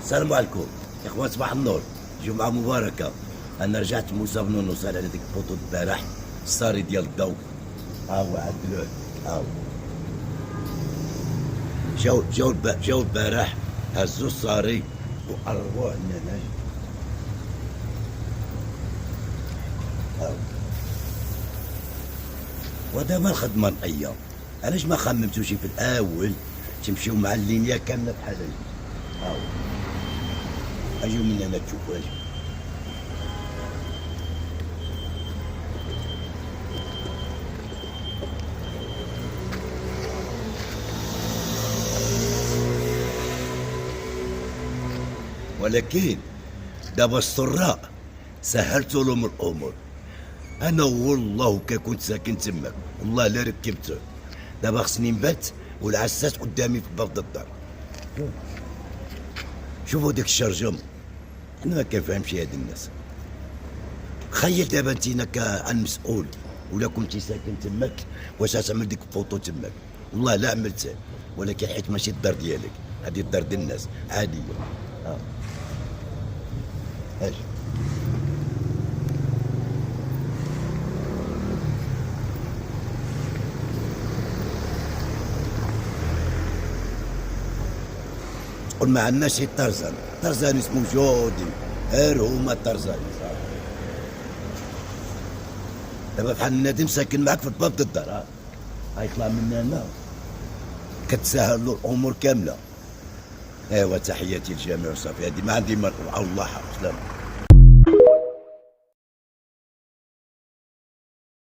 السلام عليكم يا اخوان، صباح النور، جمعة مباركة. أنا رجعت موسى بنونو صار على ديك الفوطو البارح، الصاري ديال الضو. ها هو عدلوه، ها هو. جاو البارح هزو الصاري وقربوه لنا. ها هو. ودابا الخدمة نقية، علاش ما خممتوش في الأول تمشيو مع اللينيا كاملة بحال هادي؟ ها هو. اجيو من هنا تشوفوا اجيو. ولكن دابا السراء سهلتوا لهم الامور. انا والله كي كنت ساكن تماك والله لا ركبته. دابا خصني نبات والعساس قدامي في باب الدار. شوفوا ديك الشرجم، انا ما كنفهمش هاد الناس. تخيل دابا انت كمسؤول ولا كنتي ساكن تماك، واش غتعمل ديك الفوطو تماك؟ والله لا عملتها، ولكن حيت ماشي الدار ديالك، هذه الدار ديال الناس عاديه. اجي قل ما عندناش شي طرزان اسمه جودي، غير هما طرزان. دابا بحال النادم ساكن معاك في باب الدار، غيطلع من هنا كتسهل له الامور كامله. ايوا تحياتي للجميع وصافي، هادي ما عندي ما نقول. الله حق سلام.